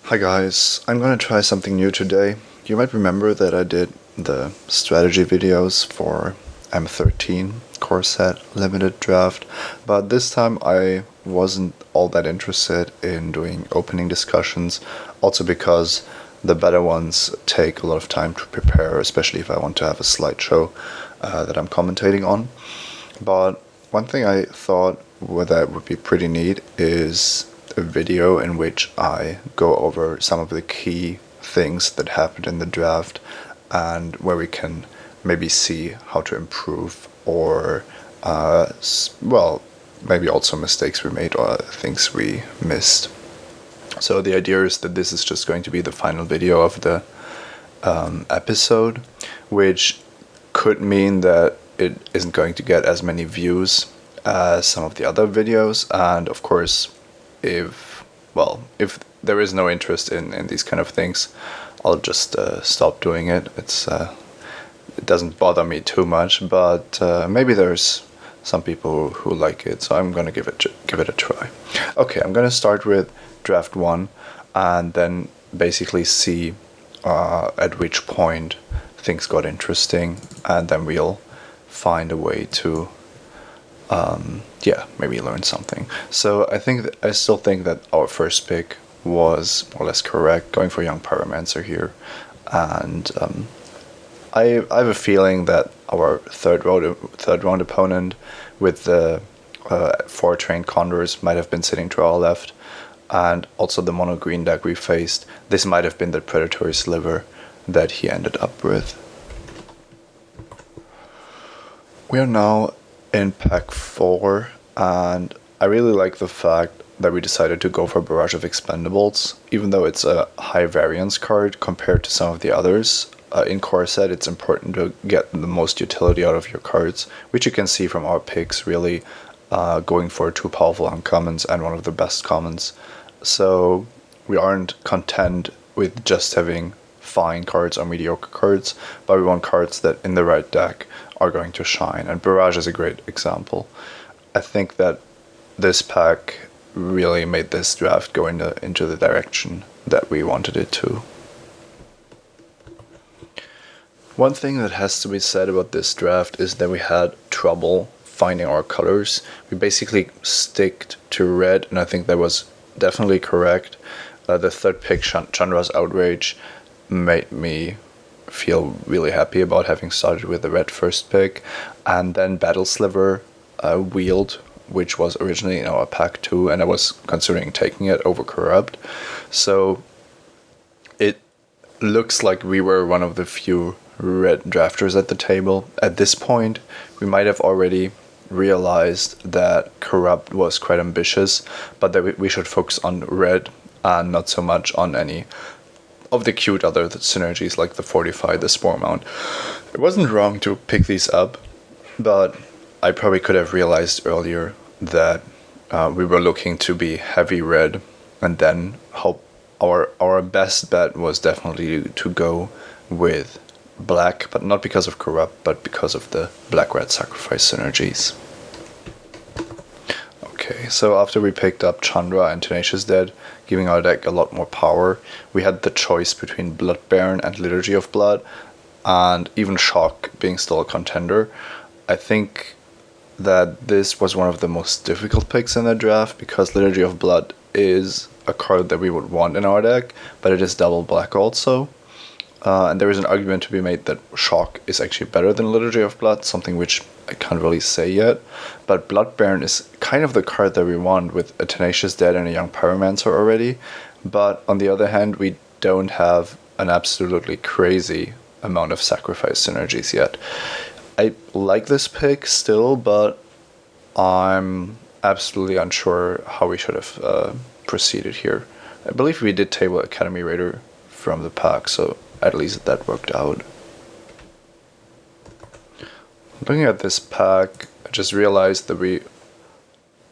Hi guys, I'm gonna try something new today. You might remember that I did the strategy videos for M13 core set limited draft, but this time I wasn't all that interested in doing opening discussions, also because the better ones take a lot of time to prepare, especially if I want to have a slideshow that I'm commentating on. But one thing I thought that would be pretty neat is a video in which I go over some of the key things that happened in the draft and where we can maybe see how to improve or, well, maybe also mistakes we made or things we missed. So the idea is that this is just going to be the final video of the episode, which could mean that it isn't going to get as many views as some of the other videos, and of course if there is no interest in these kind of things, I'll just stop doing it. It doesn't bother me too much, but maybe there's some people who like it, so I'm gonna give it a try. Okay, I'm gonna start with draft 1 and then basically see at which point things got interesting, and then we'll find a way to maybe learn something. So I still think that our first pick was more or less correct, going for Young Pyromancer here, and I have a feeling that our third round opponent with the 4 trained condors might have been sitting to our left, and also the mono green deck we faced, this might have been the predatory sliver that he ended up with. We are now in pack 4, and I really like the fact that we decided to go for Barrage of Expendables, even though it's a high variance card compared to some of the others. In core set, it's important to get the most utility out of your cards, which you can see from our picks, really going for 2 powerful uncommons and one of the best commons. So we aren't content with just having fine cards or mediocre cards, but we want cards that in the right deck are going to shine, and Barrage is a great example. I think that this pack really made this draft go into the direction that we wanted it to. One thing that has to be said about this draft is that we had trouble finding our colors. We basically sticked to red, and I think that was definitely correct. The third pick, Chandra's Outrage, made me feel really happy about having started with the red first pick, and then Battle Sliver Wield, which was originally in our pack 2, and I was considering taking it over Corrupt. So it looks like we were one of the few red drafters at the table. At this point, we might have already realized that Corrupt was quite ambitious, but that we should focus on red and not so much on any of the cute other synergies like the Fortify, the Spore Mount. It wasn't wrong to pick these up, but I probably could have realized earlier that we were looking to be heavy red, and then our best bet was definitely to go with black, but not because of Corrupt, but because of the black-red sacrifice synergies. Okay, so after we picked up Chandra and Tenacious Dead, giving our deck a lot more power, we had the choice between Blood Baron and Liturgy of Blood, and even Shock being still a contender. I think that this was one of the most difficult picks in the draft, because Liturgy of Blood is a card that we would want in our deck, but it is double black also. And there is an argument to be made that Shock is actually better than Liturgy of Blood, something which I can't really say yet. But Blood Baron is kind of the card that we want with a Tenacious Dead and a Young Pyromancer already. But on the other hand, we don't have an absolutely crazy amount of sacrifice synergies yet. I like this pick still, but I'm absolutely unsure how we should have proceeded here. I believe we did table Academy Raider from the pack, so at least that worked out. Looking at this pack, I just realized that we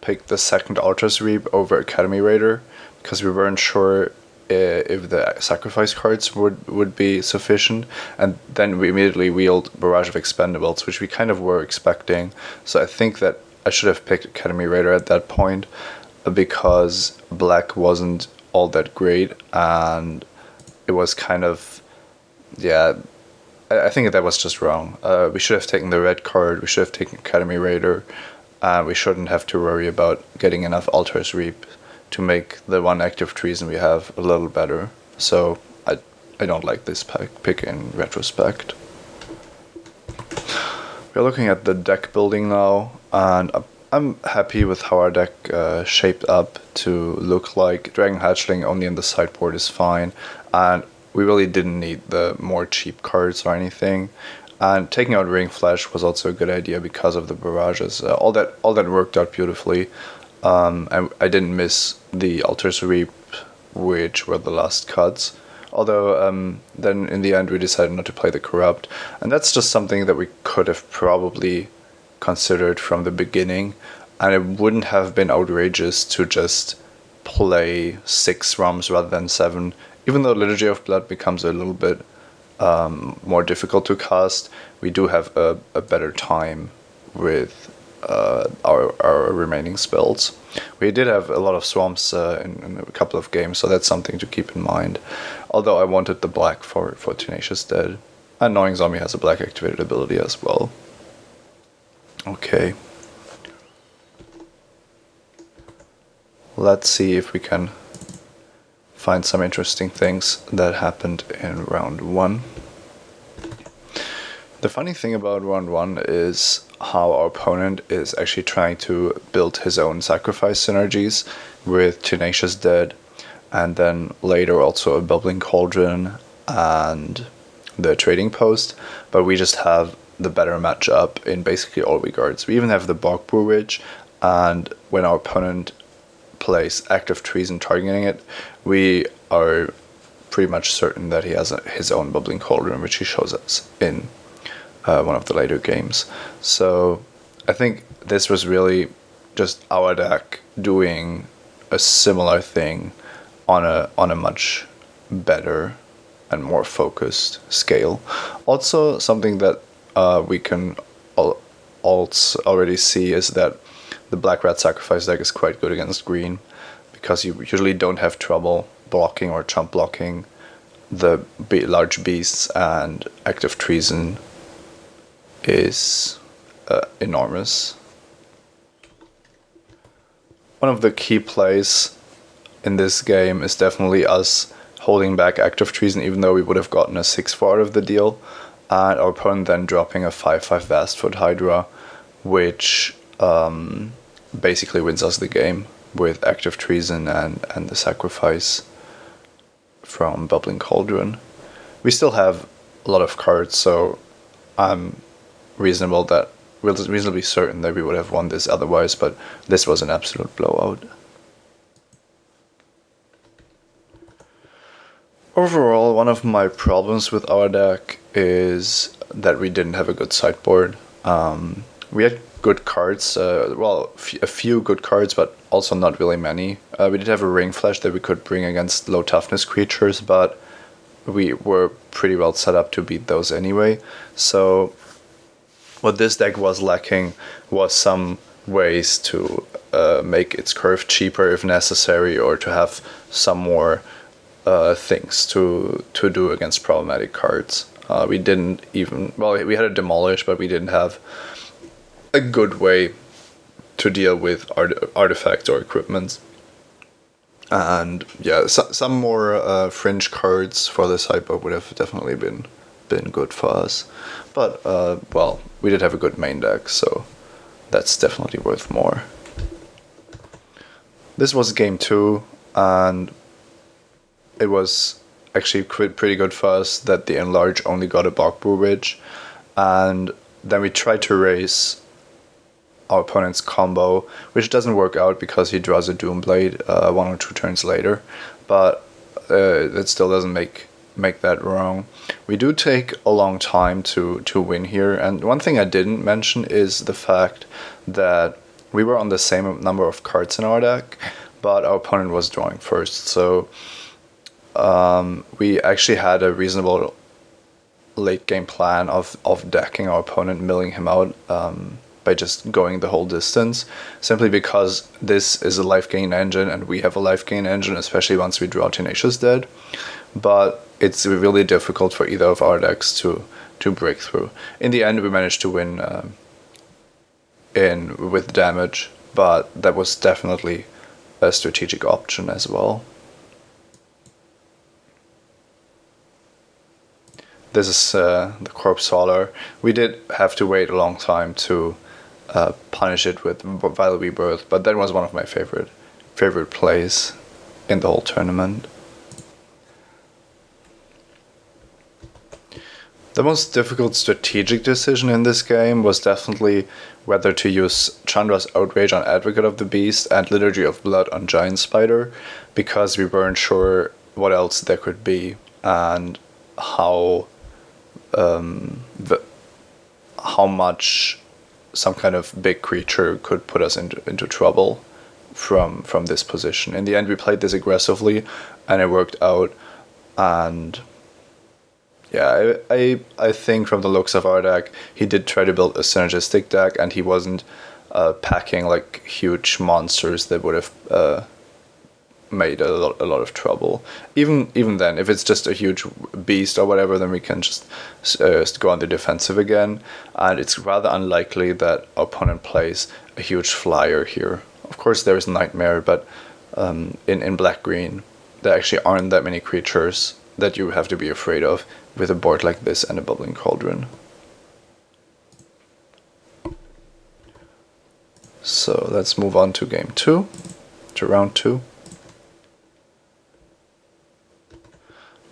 picked the second Ultra Sweep over Academy Raider because we weren't sure if the sacrifice cards would be sufficient, and then we immediately wheeled Barrage of Expendables, which we kind of were expecting. So I think that I should have picked Academy Raider at that point, because black wasn't all that great, and it was kind of, yeah, I think that was just wrong. We should have taken the red card, we should have taken Academy Raider, and we shouldn't have to worry about getting enough Altar's Reap to make the one active treason we have a little better. So I don't like this pick in retrospect. We're looking at the deck building now, and I'm happy with how our deck shaped up to look like. Dragon Hatchling only in the sideboard is fine, and we really didn't need the more cheap cards or anything. And taking out Ring Flash was also a good idea because of the barrages. All that worked out beautifully. I didn't miss the Altar's Reap, which were the last cuts. Although then in the end we decided not to play the Corrupt, and that's just something that we could have probably considered from the beginning, and it wouldn't have been outrageous to just play 6 ROMs rather than 7. Even though Liturgy of Blood becomes a little bit more difficult to cast, we do have a better time with our remaining spells. We did have a lot of swamps in a couple of games, so that's something to keep in mind. Although I wanted the black for Tenacious Dead. And Gnawing Zombie has a black activated ability as well. Okay. Let's see if we can find some interesting things that happened in round 1. The funny thing about round 1 is how our opponent is actually trying to build his own sacrifice synergies with Tenacious Dead, and then later also a Bubbling Cauldron and the Trading Post, but we just have the better matchup in basically all regards. We even have the Bogbrew Ridge, and when our opponent plays Active Treason targeting it, we are pretty much certain that he has his own Bubbling Cauldron, which he shows us in one of the later games. So I think this was really just our deck doing a similar thing on a much better and more focused scale. Also, something that we can also already see is that the Black Rat Sacrifice deck is quite good against green, because you usually don't have trouble blocking or chump blocking the large beasts, and Active Treason is enormous. One of the key plays in this game is definitely us holding back Active Treason, even though we would have gotten a 6/4 out of the deal, and our opponent then dropping a 5/5 Vastfoot Hydra, which basically wins us the game with Active Treason and the sacrifice from Bubbling Cauldron. We still have a lot of cards, so I'm reasonably certain that we would have won this otherwise, but this was an absolute blowout. Overall, one of my problems with our deck is that we didn't have a good sideboard. We had good cards, a few good cards, but also not really many. We did have a Ring Flash that we could bring against low toughness creatures, but we were pretty well set up to beat those anyway. So what this deck was lacking was some ways to make its curve cheaper if necessary, or to have some more things to do against problematic cards. We didn't even, we had a Demolish, but we didn't have a good way to deal with artifacts or equipment. And yeah, some more fringe cards for the sideboard would have definitely been good for us. But we did have a good main deck, so that's definitely worth more. This was game 2, and it was actually pretty good for us that the Enlarge only got a Bogbrew Ridge, and then we tried to raise our opponent's combo, which doesn't work out because he draws a Doomblade 1 or 2 turns later, but that still doesn't make that wrong. We do take a long time to win here, and one thing I didn't mention is the fact that we were on the same number of cards in our deck, but our opponent was drawing first, so we actually had a reasonable late game plan of decking our opponent, milling him out by just going the whole distance, simply because this is a life gain engine and we have a life gain engine, especially once we draw Tenacious Dead. But it's really difficult for either of our decks to break through. In the end, we managed to win with damage, but that was definitely a strategic option as well. This is the Corpse Hauler. We did have to wait a long time to punish it with Vile Rebirth, but that was one of my favorite plays in the whole tournament. The most difficult strategic decision in this game was definitely whether to use Chandra's Outrage on Advocate of the Beast and Liturgy of Blood on Giant Spider, because we weren't sure what else there could be and how much some kind of big creature could put us into trouble from this position. In the end, we played this aggressively, and it worked out. And yeah, I think from the looks of our deck, he did try to build a synergistic deck, and he wasn't packing like huge monsters that would have made a lot of trouble. Even then, if it's just a huge beast or whatever, then we can just go on the defensive again. And it's rather unlikely that our opponent plays a huge flyer here. Of course, there is Nightmare, but in black-green, there actually aren't that many creatures that you have to be afraid of with a board like this and a Bubbling Cauldron. So let's move on to game 2, to round 2.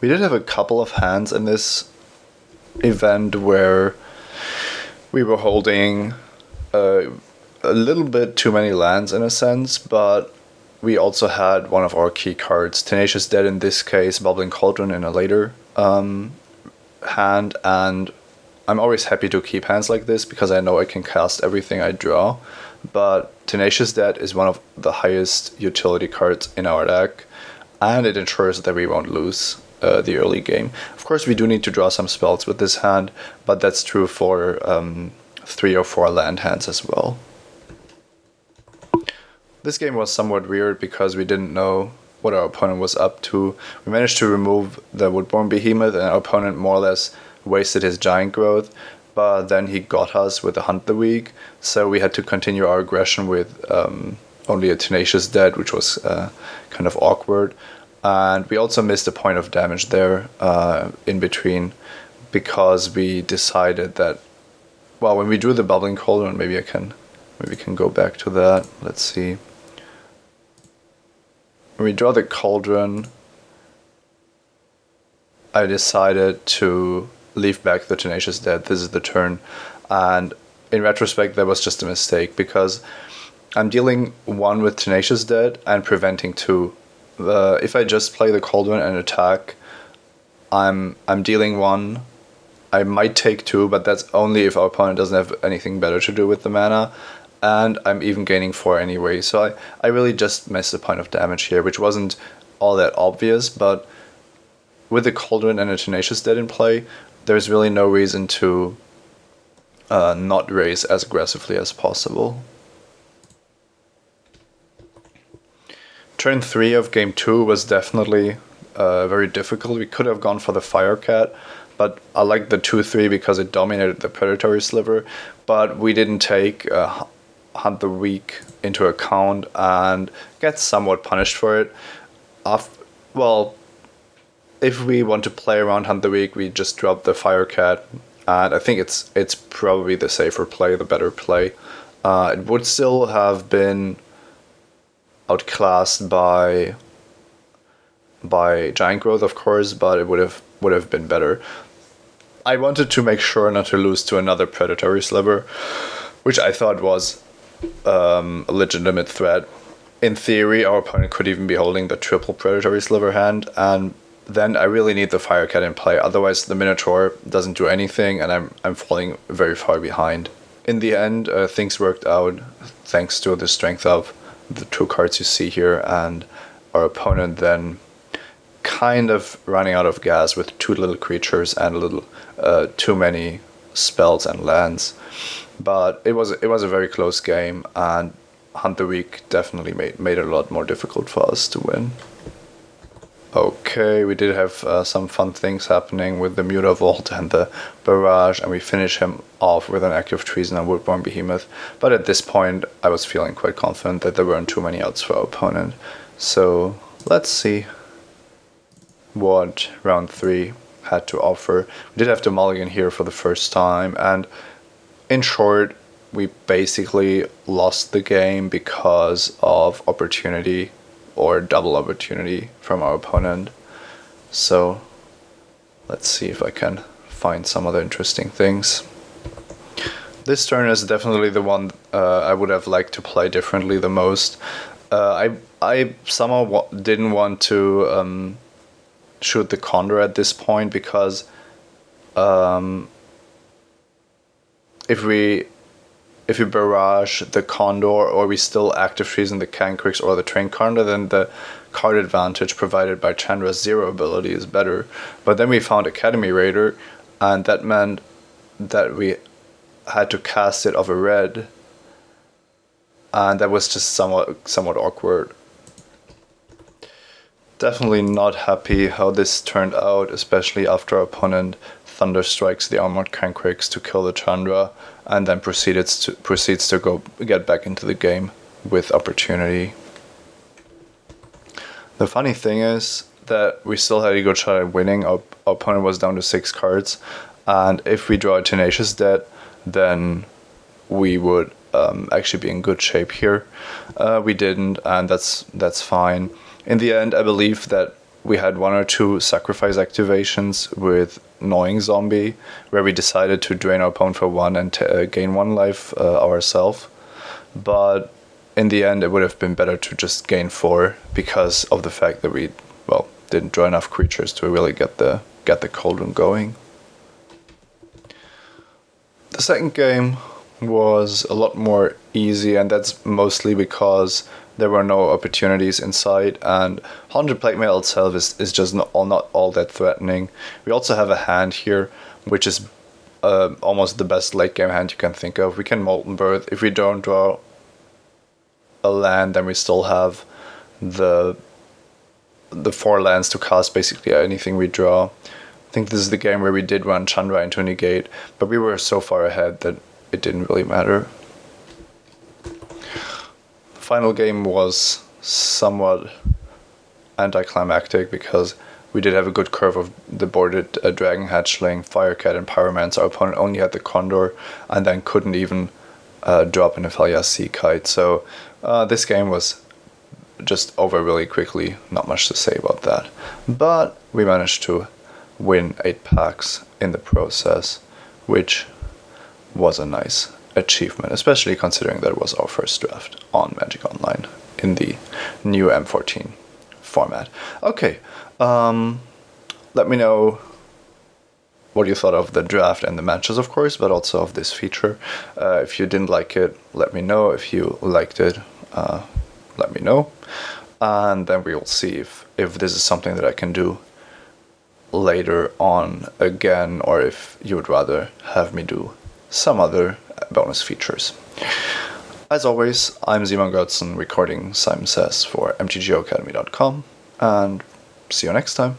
We did have a couple of hands in this event where we were holding a little bit too many lands in a sense, but we also had one of our key cards, Tenacious Dead in this case, Bubbling Cauldron in a later hand, and I'm always happy to keep hands like this because I know I can cast everything I draw, but Tenacious Dead is one of the highest utility cards in our deck, and it ensures that we won't lose the early game. Of course, we do need to draw some spells with this hand, but that's true for 3 or 4 land hands as well. This game was somewhat weird because we didn't know what our opponent was up to. We managed to remove the Woodborne Behemoth, and our opponent more or less wasted his Giant Growth, but then he got us with a Hunt the Weak, so we had to continue our aggression with only a Tenacious Dead, which was kind of awkward. And we also missed a point of damage there in between, because we decided that, well, when we drew the Bubbling Cauldron, maybe we can go back to that. Let's see. When we draw the Cauldron, I decided to leave back the Tenacious Dead. This is the turn, and in retrospect, that was just a mistake because I'm dealing 1 with Tenacious Dead and preventing 2. If I just play the Cauldron and attack, I'm dealing 1. I might take 2, but that's only if our opponent doesn't have anything better to do with the mana, and I'm even gaining 4 anyway. So I really just missed a point of damage here, which wasn't all that obvious, but with the Cauldron and a Tenacious Dead in play, there's really no reason to not raise as aggressively as possible. Turn 3 of game 2 was definitely very difficult. We could have gone for the Firecat, but I liked the 2-3 because it dominated the Predatory Sliver, but we didn't take Hunt the Weak into account and get somewhat punished for it. Well, if we want to play around Hunt the Weak, we just drop the Firecat, and I think it's probably the safer play, the better play. It would still have been outclassed by Giant Growth, of course, but it would have been better. I wanted to make sure not to lose to another Predatory Sliver, which I thought was a legitimate threat. In theory, our opponent could even be holding the triple Predatory Sliver hand, and then I really need the Firecat in play. Otherwise, the Minotaur doesn't do anything, and I'm falling very far behind. In the end, things worked out thanks to the strength of the 2 cards you see here, and our opponent then kind of running out of gas with 2 little creatures and a little too many spells and lands. But it was a very close game, and Hunter Week definitely made it a lot more difficult for us to win. Okay, we did have some fun things happening with the Muta Vault and the Barrage, and we finish him off with an Active Treason and Woodborne Behemoth. But at this point, I was feeling quite confident that there weren't too many outs for our opponent. So let's see what round 3 had to offer. We did have to mulligan here for the first time, and in short, we basically lost the game because of opportunity, or double opportunity, from our opponent. So let's see if I can find some other interesting things. This turn is definitely the one I would have liked to play differently the most. I somehow didn't want to shoot the Condor at this point, because if we barrage the Condor, or we still active treason the Cancrix or the Train Condor, then the card advantage provided by Chandra's Zero ability is better. But then we found Academy Raider, and that meant that we had to cast it off a red, and that was just somewhat awkward. Definitely not happy how this turned out, especially after our opponent Thunder Strikes the Armored Cancrix to kill the Chandra, and then proceeds to go get back into the game with opportunity. The funny thing is that we still had a good shot at winning. Our opponent was down to 6 cards, and if we draw a Tenacious Dead, then we would actually be in good shape here. We didn't, and that's fine. In the end, I believe that we had 1 or 2 sacrifice activations with Gnawing Zombie, where we decided to drain our opponent for 1 and gain 1 life ourselves. But in the end, it would have been better to just gain 4, because of the fact that we, well, didn't draw enough creatures to really get the Cauldron going. The second game was a lot more easy, and that's mostly because there were no opportunities in sight, and Haunted Plague Mail itself is just not all that threatening. We also have a hand here, which is almost the best late game hand you can think of. We can Molten Birth. If we don't draw a land, then we still have the 4 lands to cast basically anything we draw. I think this is the game where we did run Chandra into Negate, but we were so far ahead that it didn't really matter. The final game was somewhat anticlimactic, because we did have a good curve of the boarded Dragon Hatchling, Firecat, and Pyromancer. Our opponent only had the Condor, and then couldn't even drop an Nephalia Sea Kite. So this game was just over really quickly. Not much to say about that. But we managed to win 8 packs in the process, which was a nice achievement, especially considering that it was our first draft on Magic Online in the new M14 format. Okay, let me know what you thought of the draft and the matches, of course, but also of this feature. If you didn't like it, let me know. If you liked it, let me know. And then we will see if this is something that I can do later on again, or if you would rather have me do some other bonus features. As always, I'm Simon Götzen, recording Simon Says for mtgoacademy.com, and see you next time.